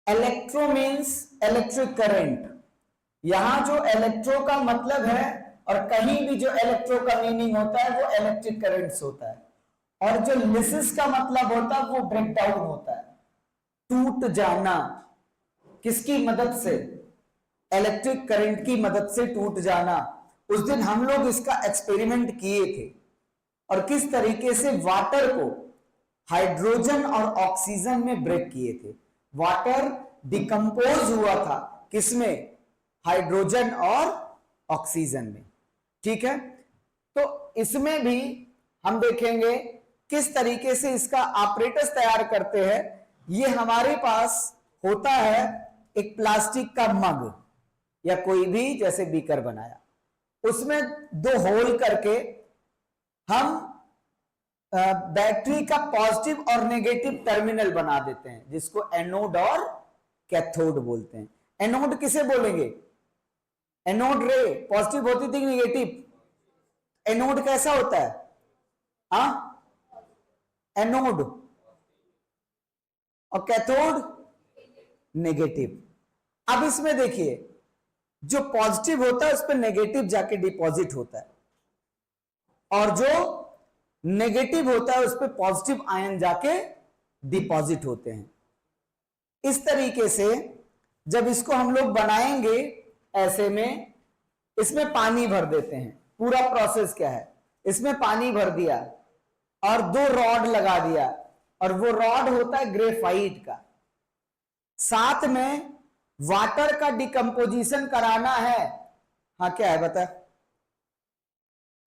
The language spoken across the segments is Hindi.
Electro means electric current. यहां जो इलेक्ट्रो का मतलब है और कहीं भी जो इलेक्ट्रो का मीनिंग होता है वो इलेक्ट्रिक करंट्स होता है, और जो लिसिस का मतलब होता है वो ब्रेकडाउन होता है, टूट जाना। किसकी मदद से? इलेक्ट्रिक करंट की मदद से टूट जाना। उस दिन हम लोग इसका एक्सपेरिमेंट किए थे, और किस तरीके से वाटर को हाइड्रोजन और ऑक्सीजन में ब्रेक किए थे। वाटर डिकम्पोज हुआ था किसमें? हाइड्रोजन और ऑक्सीजन में। ठीक है, तो इसमें भी हम देखेंगे किस तरीके से इसका ऑपरेटर्स तैयार करते हैं। ये हमारे पास होता है एक प्लास्टिक का मग या कोई भी जैसे बीकर बनाया, उसमें 2 होल करके हम बैटरी का पॉजिटिव और नेगेटिव टर्मिनल बना देते हैं, जिसको एनोड और कैथोड बोलते हैं। एनोड किसे बोलेंगे? एनोड रे पॉजिटिव होती थी नेगेटिव? एनोड कैसा होता है? एनोड। और कैथोड नेगेटिव। अब इसमें देखिए, जो पॉजिटिव होता है उस पर नेगेटिव जाके डिपॉजिट होता है, और जो नेगेटिव होता है उस पर पॉजिटिव आयन जाके डिपॉजिट होते हैं। इस तरीके से जब इसको हम लोग बनाएंगे ऐसे में, इसमें पानी भर देते हैं। पूरा प्रोसेस क्या है? इसमें पानी भर दिया और 2 रॉड लगा दिया, और वो रॉड होता है ग्रेफाइट का। साथ में वाटर का डिकम्पोजिशन कराना है। हाँ, क्या है बता?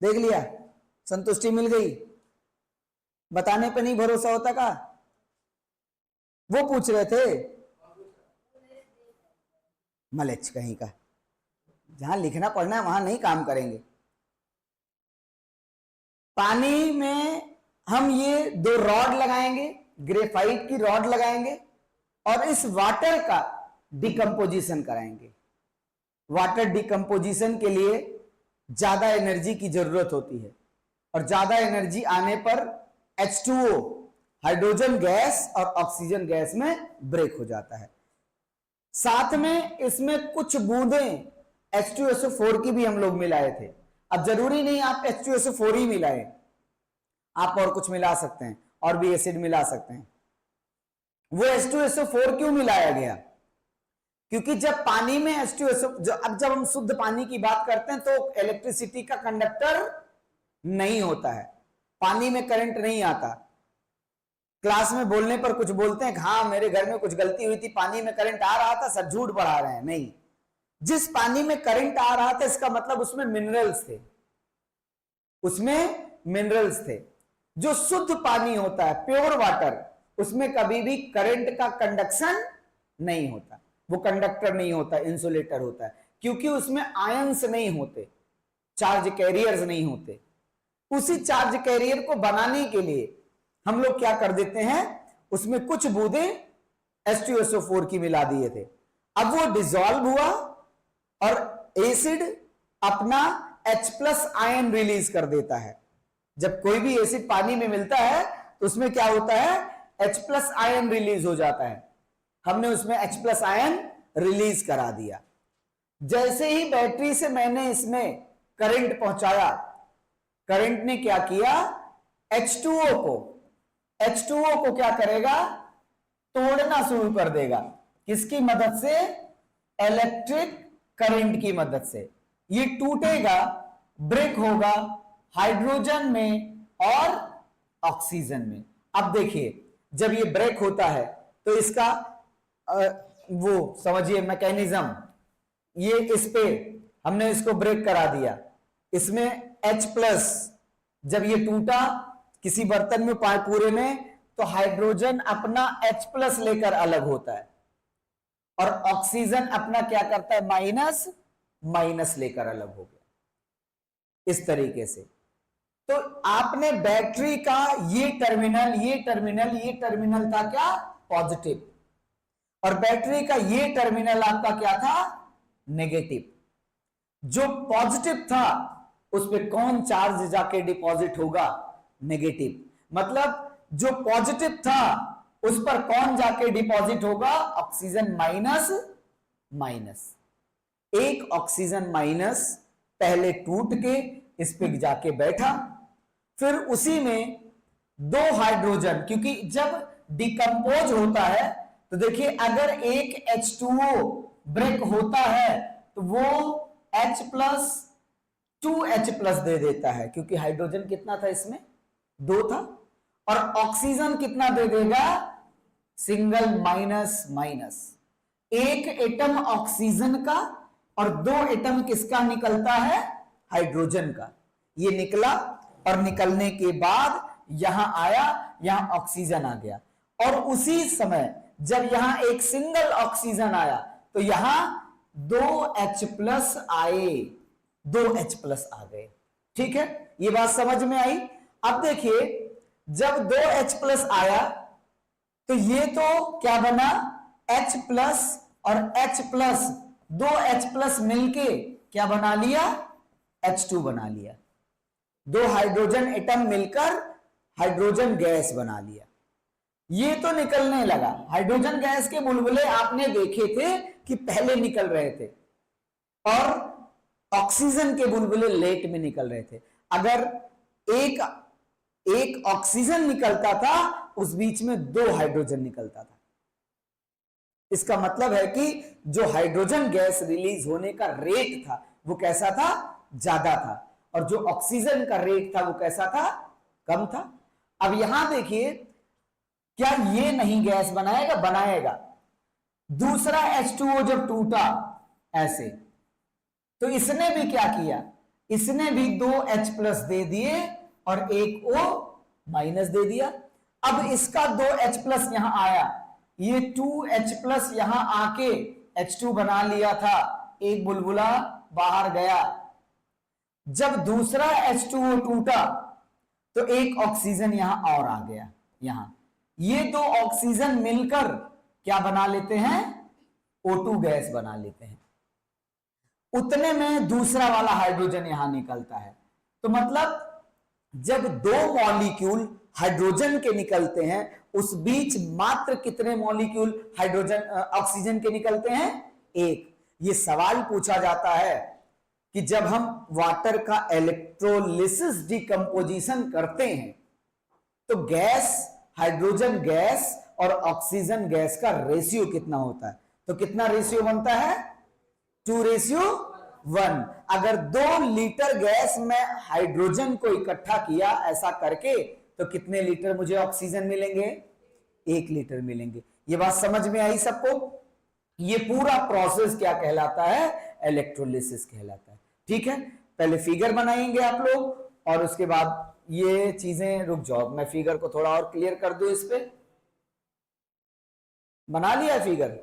देख लिया? संतुष्टि मिल गई? बताने पे नहीं भरोसा होता का? वो पूछ रहे थे मलेच कहीं का, जहां लिखना पढ़ना है वहां नहीं काम करेंगे। पानी में हम ये 2 रॉड लगाएंगे, ग्रेफाइट की रॉड लगाएंगे, और इस वाटर का डिकम्पोजिशन कराएंगे। वाटर डिकम्पोजिशन के लिए ज्यादा एनर्जी की जरूरत होती है, और ज्यादा एनर्जी आने पर H2O हाइड्रोजन गैस और ऑक्सीजन गैस में ब्रेक हो जाता है। साथ में इसमें कुछ बूंदें H2SO4 की भी हम लोग मिलाए थे। अब जरूरी नहीं आप H2SO4 ही मिलाए, आप और कुछ मिला सकते हैं, और भी एसिड मिला सकते हैं। वो H2SO4 क्यों मिलाया गया? क्योंकि जब पानी में H2SO, जब हम शुद्ध पानी की बात करते हैं तो इलेक्ट्रिसिटी का कंडक्टर नहीं होता है, पानी में करंट नहीं आता। क्लास में बोलने पर कुछ बोलते हैं, हाँ मेरे घर में कुछ गलती हुई थी, पानी में करंट आ रहा था, सर झूठ बढ़ा रहे हैं। नहीं, जिस पानी में करंट आ रहा था इसका मतलब उसमें मिनरल्स थे, उसमें मिनरल्स थे। जो शुद्ध पानी होता है, प्योर वाटर, उसमें कभी भी करंट का कंडक्शन नहीं होता, वो कंडक्टर नहीं होता, इंसुलेटर होता है, क्योंकि उसमें आयंस नहीं होते, चार्ज कैरियर्स नहीं होते। उसी चार्ज कैरियर को बनाने के लिए हम लोग क्या कर देते हैं, उसमें कुछ बूंदें H2SO4 की मिला दिए थे। अब वो डिसॉल्व हुआ और एसिड अपना H+ आयन रिलीज कर देता है। जब कोई भी एसिड पानी में मिलता है तो उसमें क्या होता है, H+ आयन रिलीज हो जाता है। हमने उसमें H+ आयन रिलीज करा दिया। जैसे ही बैटरी से मैंने इसमें करंट पहुंचाया, करंट ने क्या किया, H2O को क्या करेगा, तोड़ना शुरू कर देगा। किसकी मदद से? इलेक्ट्रिक करंट की मदद से। ये टूटेगा, ब्रेक होगा हाइड्रोजन में और ऑक्सीजन में। अब देखिए, जब ये ब्रेक होता है तो इसका वो समझिए मैकेनिज्म, ये इस पे हमने इसको ब्रेक करा दिया। इसमें H+ जब ये टूटा किसी बर्तन में पूरे में, तो हाइड्रोजन अपना H+ लेकर अलग होता है, और ऑक्सीजन अपना क्या करता है, माइनस लेकर अलग हो गया। इस तरीके से तो आपने बैटरी का ये टर्मिनल था क्या, पॉजिटिव, और बैटरी का ये टर्मिनल आपका क्या था, नेगेटिव। जो पॉजिटिव था उस पर कौन चार्ज जाके डिपॉजिट होगा, नेगेटिव। मतलब जो पॉजिटिव था उस पर कौन जाके डिपॉजिट होगा? Oxygen minus minus. एक ऑक्सीजन माइनस पहले टूट के इस पे जाके बैठा, फिर उसी में दो हाइड्रोजन, क्योंकि जब डिकम्पोज होता है तो देखिए अगर एक H2O ब्रेक होता है तो वो H प्लस 2H प्लस दे देता है, क्योंकि हाइड्रोजन कितना था इसमें? 2 था। और ऑक्सीजन कितना दे देगा? Single minus minus. एक एटम ऑक्सीजन का और 2 एटम किसका निकलता है? हाइड्रोजन का। ये निकला और निकलने के बाद यहां आया, यहां ऑक्सीजन आ गया। और उसी समय जब यहां एक सिंगल ऑक्सीजन आया तो यहां 2H प्लस आए, 2H प्लस आ गए। ठीक है, ये बात समझ में आई? अब देखिए जब 2H प्लस आया तो ये तो क्या बना? H प्लस और H प्लस, 2H प्लस मिलके क्या बना लिया? H2 बना लिया। दो हाइड्रोजन एटम मिलकर हाइड्रोजन गैस बना लिया। ये तो निकलने लगा। हाइड्रोजन गैस के बुलबुले आपने देखे थे कि पहले निकल रहे थे और ऑक्सीजन के बुलबुले लेट में निकल रहे थे। अगर एक ऑक्सीजन निकलता था उस बीच में 2 हाइड्रोजन निकलता था। इसका मतलब है कि जो हाइड्रोजन गैस रिलीज होने का रेट था वो कैसा था? ज्यादा था। और जो ऑक्सीजन का रेट था वो कैसा था? कम था। अब यहां देखिए, क्या ये नहीं गैस बनाएगा? बनाएगा। दूसरा H2O जब टूटा ऐसे, तो इसने भी क्या किया? इसने भी 2H प्लस दे दिए और एक O माइनस दे दिया। अब इसका 2H प्लस यहां आया, ये 2H प्लस यहां आके H2 बना लिया था, एक बुलबुला बाहर गया। जब दूसरा H2O टूटा तो एक ऑक्सीजन यहां और आ गया। यहां ये 2 ऑक्सीजन मिलकर क्या बना लेते हैं? O2 गैस बना लेते हैं। उतने में दूसरा वाला हाइड्रोजन यहां निकलता है। तो मतलब जब 2 मॉलिक्यूल हाइड्रोजन के निकलते हैं उस बीच मात्र कितने मॉलिक्यूल हाइड्रोजन ऑक्सीजन के निकलते हैं? एक। ये सवाल पूछा जाता है कि जब हम वाटर का इलेक्ट्रोलिसिस डिकम्पोजिशन करते हैं तो गैस, हाइड्रोजन गैस और ऑक्सीजन गैस का रेशियो कितना होता है? तो कितना रेशियो बनता है? 2:1। अगर 2 लीटर गैस में हाइड्रोजन को इकट्ठा किया ऐसा करके तो कितने लीटर मुझे ऑक्सीजन मिलेंगे? 1 लीटर मिलेंगे। ये बात समझ में आई सबको? ये पूरा प्रोसेस क्या कहलाता है? इलेक्ट्रोलिसिस कहलाता है। ठीक है, पहले फिगर बनाएंगे आप लोग और उसके बाद ये चीजें, रुक जाओ मैं फिगर को थोड़ा और क्लियर कर दूं। इस पे बना लिया फिगर?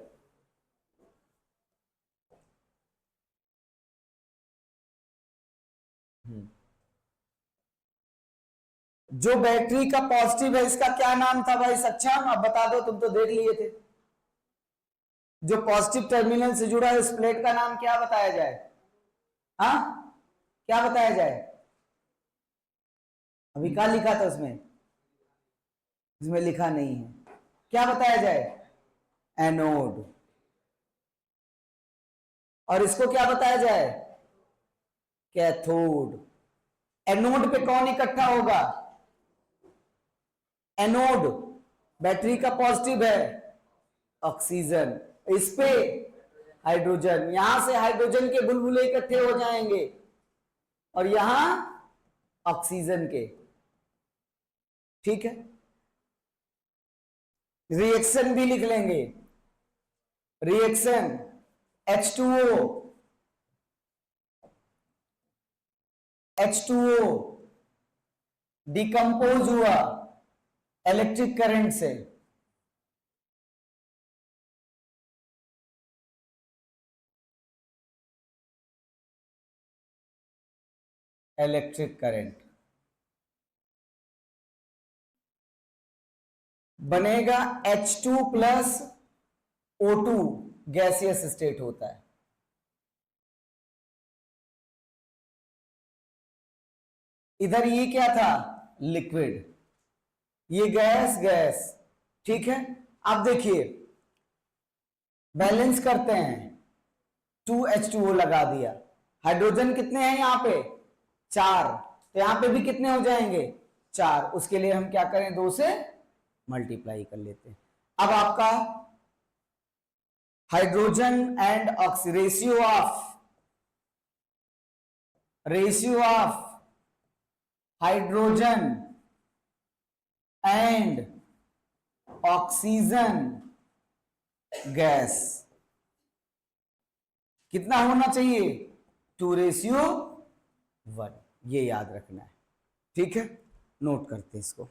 जो बैटरी का पॉजिटिव है इसका क्या नाम था भाई सक्षम? अब बता दो, तुम तो देख लिए थे। जो पॉजिटिव टर्मिनल से जुड़ा है इस प्लेट का नाम क्या बताया जाए? हाँ, क्या बताया जाए? अभी क्या लिखा था उसमें? इसमें लिखा नहीं है, क्या बताया जाए? एनोड। और इसको क्या बताया जाए? कैथोड। एनोड पे कौन इकट्ठा होगा? एनोड बैटरी का पॉजिटिव है ऑक्सीजन, इस पे हाइड्रोजन। यहां से हाइड्रोजन के बुलबुले इकट्ठे हो जाएंगे और यहां ऑक्सीजन के। ठीक है, रिएक्शन भी लिख लेंगे। रिएक्शन H2O, H2O डिकम्पोज हुआ इलेक्ट्रिक करंट से, इलेक्ट्रिक करंट बनेगा H2 plus O2, gaseous state होता है। इधर ये क्या था? लिक्विड। ये गैस, गैस ठीक है, अब देखिए बैलेंस करते हैं, 2H2O लगा दिया, हाइड्रोजन कितने हैं यहां पे 4, तो यहां पे भी कितने हो जाएंगे 4, उसके लिए हम क्या करें 2 से मल्टीप्लाई कर लेते हैं। अब आपका hydrogen and ratio of hydrogen and oxygen gas कितना होना चाहिए 2:1, ये याद रखना है। ठीक है, नोट करते हैं इसको।